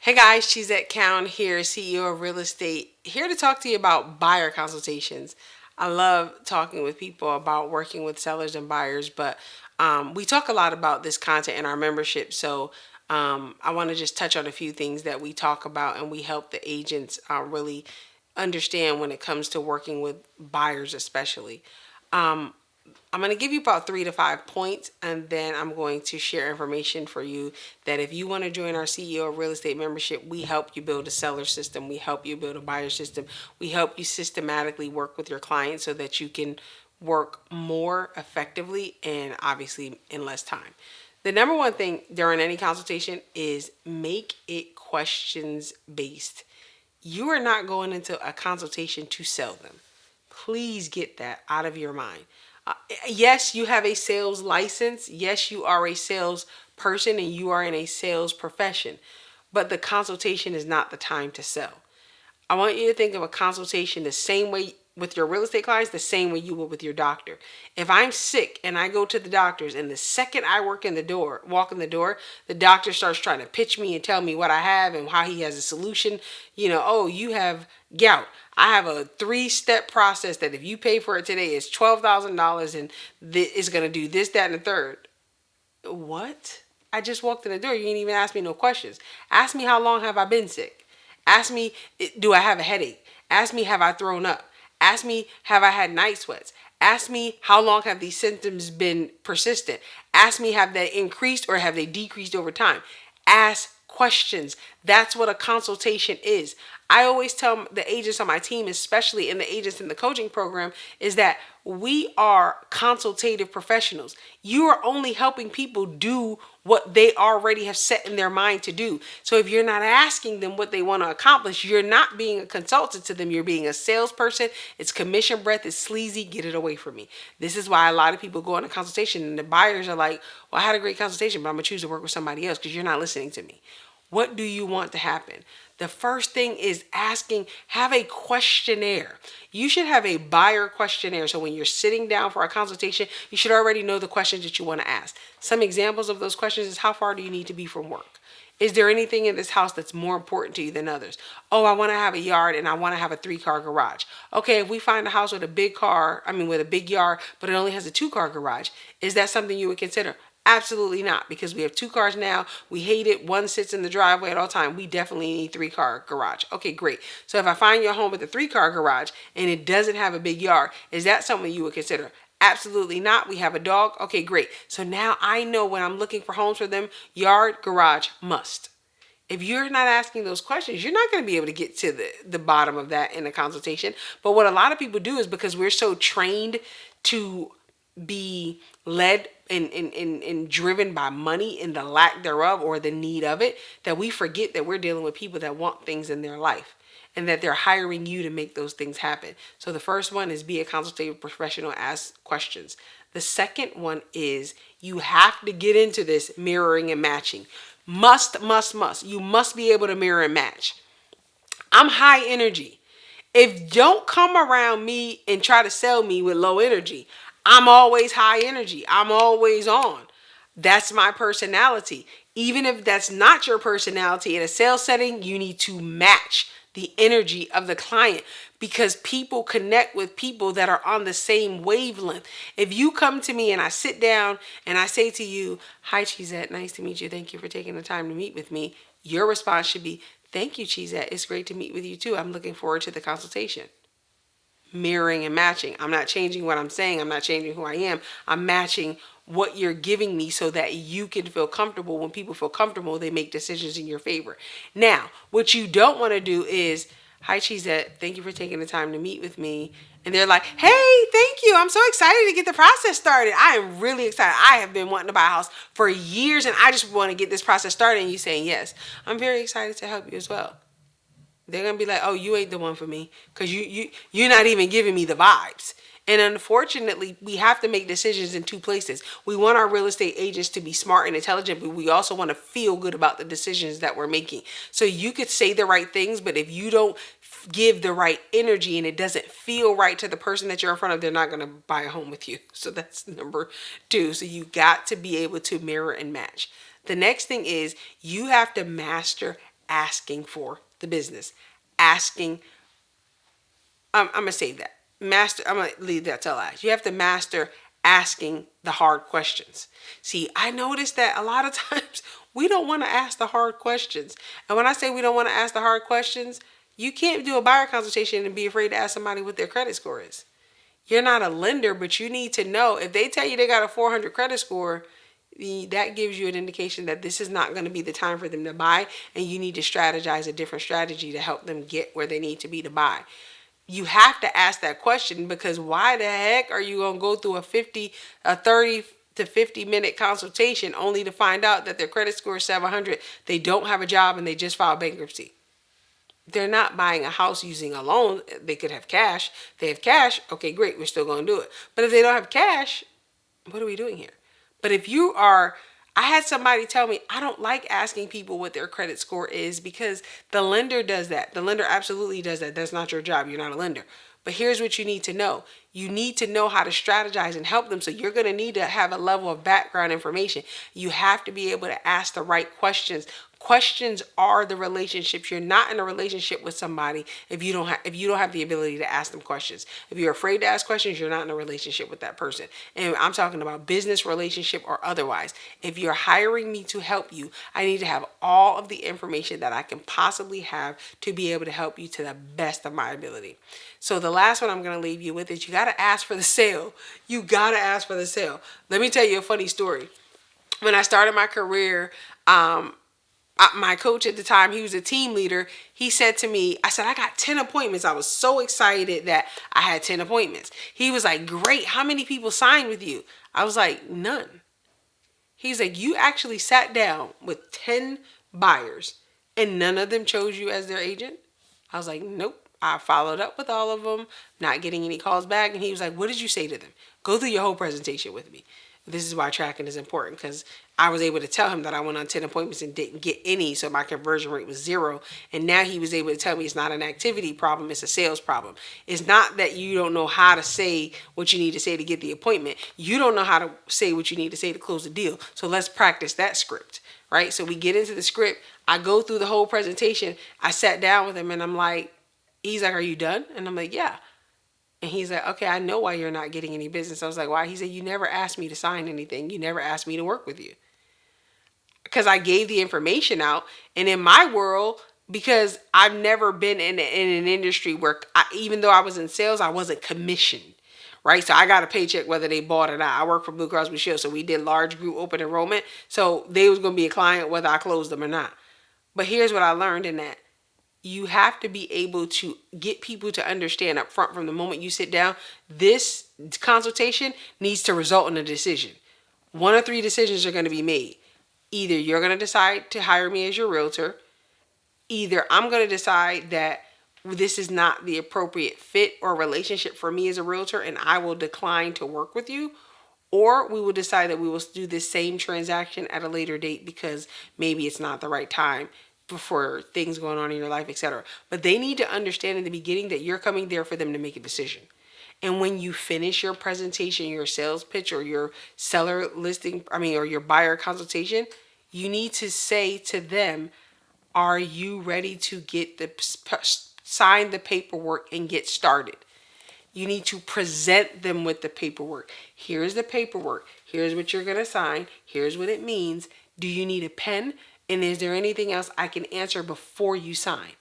Hey guys, Cheesette Count here, CEO of Real Estate, here to talk to you about buyer consultations. I love talking with people about working with sellers and buyers, but we talk a lot about this content in our membership. So I want to just touch on a few things that we talk about and we help the agents really understand when it comes to working with buyers, especially. I'm going to give you about 3 to 5 points, and then I'm going to share information for you that if you want to join our CEO Real Estate membership, we help you build a seller system. We help you build a buyer system. We help you systematically work with your clients so that you can work more effectively and obviously in less time. The number one thing during any consultation is make it questions based. You are not going into a consultation to sell them. Please get that out of your mind. Yes, you have a sales license. Yes, you are a sales person and you are in a sales profession, but the consultation is not the time to sell. I want you to think of a consultation the same way with your real estate clients, the same way you would with your doctor. If I'm sick and I go to the doctors and the second I walk in the door, the doctor starts trying to pitch me and tell me what I have and how he has a solution. Oh, you have gout. I have a 3-step process that if you pay for it today, it's $12,000 and it's going to do this, that, and the third. What? I just walked in the door. You didn't even ask me no questions. Ask me how long have I been sick. Ask me, do I have a headache? Ask me, have I thrown up? Ask me, have I had night sweats? Ask me, how long have these symptoms been persistent? Ask me, have they increased or have they decreased over time? Ask questions. That's what a consultation is. I always tell the agents on my team, especially in the agents in the coaching program, is that we are consultative professionals. You are only helping people do what they already have set in their mind to do. So if you're not asking them what they want to accomplish, you're not being a consultant to them. You're being a salesperson. It's commission breath. It's sleazy. Get it away from me. This is why a lot of people go on a consultation and the buyers are like, well, I had a great consultation, but I'm going to choose to work with somebody else because you're not listening to me. What do you want to happen? The first thing is have a questionnaire. You should have a buyer questionnaire. So when you're sitting down for a consultation, you should already know the questions that you want to ask. Some examples of those questions is, how far do you need to be from work? Is there anything in this house that's more important to you than others? Oh, I want to have a yard and I want to have a 3-car garage. Okay, if we find a house with a with a big yard, but it only has a 2-car garage, is that something you would consider? Absolutely not, because we have 2 cars now. We hate it. One sits in the driveway at all time. We definitely need 3-car garage. Okay, great. So if I find your home with a 3-car garage and it doesn't have a big yard, is that something you would consider? Absolutely not. We have a dog. Okay, great. So now I know when I'm looking for homes for them, yard, garage, must. If you're not asking those questions, you're not going to be able to get to the bottom of that in a consultation. But what a lot of people do is, because we're so trained to be led and driven by money and the lack thereof or the need of it, that we forget that we're dealing with people that want things in their life and that they're hiring you to make those things happen. So the first one is be a consultative professional, ask questions. The second one is you have to get into this mirroring and matching. Must. You must be able to mirror and match. I'm high energy. If don't come around me and try to sell me with low energy, I'm always high energy. I'm always on. That's my personality. Even if that's not your personality in a sales setting, you need to match the energy of the client, because people connect with people that are on the same wavelength. If you come to me and I sit down and I say to you, hi, Cheesette, nice to meet you. Thank you for taking the time to meet with me. Your response should be, thank you, Cheesette. It's great to meet with you too. I'm looking forward to the consultation. Mirroring and matching. I'm not changing what I'm saying. I'm not changing who I am. I'm matching what you're giving me so that you can feel comfortable. When people feel comfortable, they make decisions in your favor. Now, what you don't want to do is, hi, Cheesette, thank you for taking the time to meet with me. And they're like, hey, thank you. I'm so excited to get the process started. I am really excited. I have been wanting to buy a house for years and I just want to get this process started. And you saying, yes, I'm very excited to help you as well. They're going to be like, oh, you ain't the one for me because you're not even giving me the vibes. And unfortunately, we have to make decisions in 2 places. We want our real estate agents to be smart and intelligent, but we also want to feel good about the decisions that we're making. So you could say the right things, but if you don't give the right energy and it doesn't feel right to the person that you're in front of, they're not going to buy a home with you. So that's number 2. So you got to be able to mirror and match. The next thing is you have to master asking for the business. Asking, I'm going to say that. I'm going to leave that till last. You have to master asking the hard questions. See, I noticed that a lot of times we don't want to ask the hard questions. And when I say we don't want to ask the hard questions, you can't do a buyer consultation and be afraid to ask somebody what their credit score is. You're not a lender, but you need to know if they tell you they got a 400 credit score, that gives you an indication that this is not going to be the time for them to buy, and you need to strategize a different strategy to help them get where they need to be to buy. You have to ask that question, because why the heck are you going to go through a 30 to 50-minute consultation only to find out that their credit score is 700, they don't have a job, and they just filed bankruptcy? They're not buying a house using a loan. They could have cash. If they have cash, okay, great, we're still going to do it. But if they don't have cash, what are we doing here? But if you are, I had somebody tell me, I don't like asking people what their credit score is, because the lender does that. The lender absolutely does that. That's not your job. You're not a lender. But here's what you need to know. You need to know how to strategize and help them. So you're going to need to have a level of background information. You have to be able to ask the right questions. Questions are the relationships. You're not in a relationship with somebody if you don't have the ability to ask them questions. If you're afraid to ask questions, you're not in a relationship with that person. And I'm talking about business relationship or otherwise. If you're hiring me to help you, I need to have all of the information that I can possibly have to be able to help you to the best of my ability. So the last one I'm going to leave you with is you got to ask for the sale. You got to ask for the sale. Let me tell you a funny story. When I started my career, my coach at the time, he was a team leader. He said to me, I said, I got 10 appointments. I was so excited that I had 10 appointments. He was like, great. How many people signed with you? I was like, none. He's like, you actually sat down with 10 buyers and none of them chose you as their agent? I was like, nope. I followed up with all of them, not getting any calls back. And he was like, what did you say to them? Go through your whole presentation with me. This is why tracking is important, because I was able to tell him that I went on 10 appointments and didn't get any, so my conversion rate was 0. And now he was able to tell me it's not an activity problem, it's a sales problem. It's not that you don't know how to say what you need to say to get the appointment. You don't know how to say what you need to say to close the deal. So let's practice that script, right? So we get into the script. I go through the whole presentation. I sat down with him and I'm like, he's like, are you done? And I'm like, yeah. And he's like, okay, I know why you're not getting any business. I was like, why? He said, you never asked me to sign anything. You never asked me to work with you. Because I gave the information out. And in my world, because I've never been in an industry where, even though I was in sales, I wasn't commissioned. Right? So I got a paycheck whether they bought or not. I work for Blue Cross Blue Shield. So we did large group open enrollment. So they was going to be a client whether I closed them or not. But here's what I learned in that. You have to be able to get people to understand up front from the moment you sit down, this consultation needs to result in a decision. 1 of 3 decisions are going to be made. Either you're going to decide to hire me as your realtor. Either I'm going to decide that this is not the appropriate fit or relationship for me as a realtor and I will decline to work with you. Or we will decide that we will do this same transaction at a later date because maybe it's not the right time for things going on in your life, etc. But they need to understand in the beginning that you're coming there for them to make a decision. And when you finish your presentation, your sales pitch, or your seller listing, or your buyer consultation, you need to say to them, are you ready to sign the paperwork and get started? You need to present them with the paperwork. Here's the paperwork. Here's what you're going to sign. Here's what it means. Do you need a pen? And is there anything else I can answer before you sign?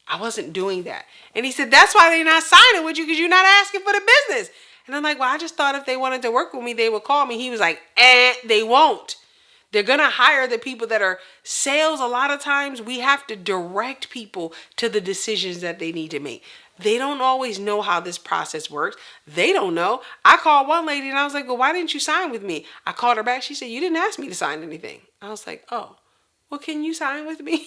I wasn't doing that. And he said, that's why they're not signing with you, because you're not asking for the business. And I'm like, well, I just thought if they wanted to work with me, they would call me. He was like, they won't. They're going to hire the people that are sales. A lot of times we have to direct people to the decisions that they need to make. They don't always know how this process works. They don't know. I called one lady and I was like, well, why didn't you sign with me? I called her back. She said, you didn't ask me to sign anything. I was like, oh. Well, can you sign with me?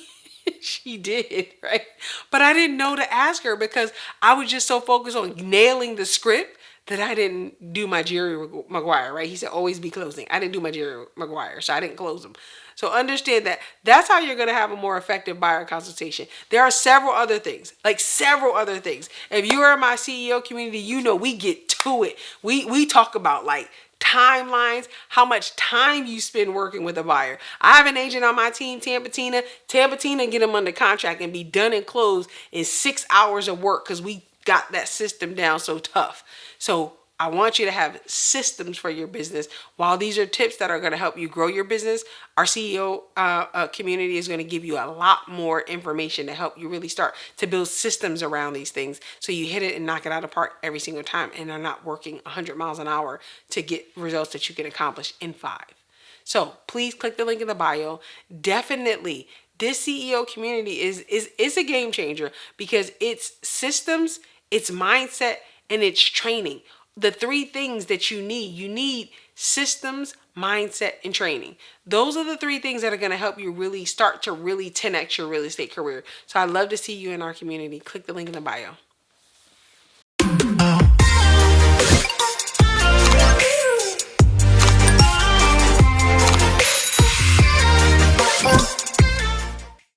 She did, right? But I didn't know to ask her because I was just so focused on nailing the script that I didn't do my Jerry Maguire, right? He said, always be closing. I didn't do my Jerry Maguire, so I didn't close them. So understand that that's how you're going to have a more effective buyer consultation. There are several other things. If you are in my CEO community, you know we get to it. We talk about like timelines, how much time you spend working with a buyer. I have an agent on my team, Tampa Tina. Tampa Tina get them under contract and be done and closed in 6 hours of work because we got that system down so tough. So I want you to have systems for your business. While these are tips that are going to help you grow your business, our CEO community is going to give you a lot more information to help you really start to build systems around these things so you hit it and knock it out of the park every single time and are not working 100 miles an hour to get results that you can accomplish in 5. So please click the link in the bio. Definitely, this CEO community is a game changer because it's systems, it's mindset, and it's training. The 3 things that you need systems, mindset, and training. Those are the 3 things that are going to help you really start to really 10x your real estate career. So I'd love to see you in our community. Click the link in the bio.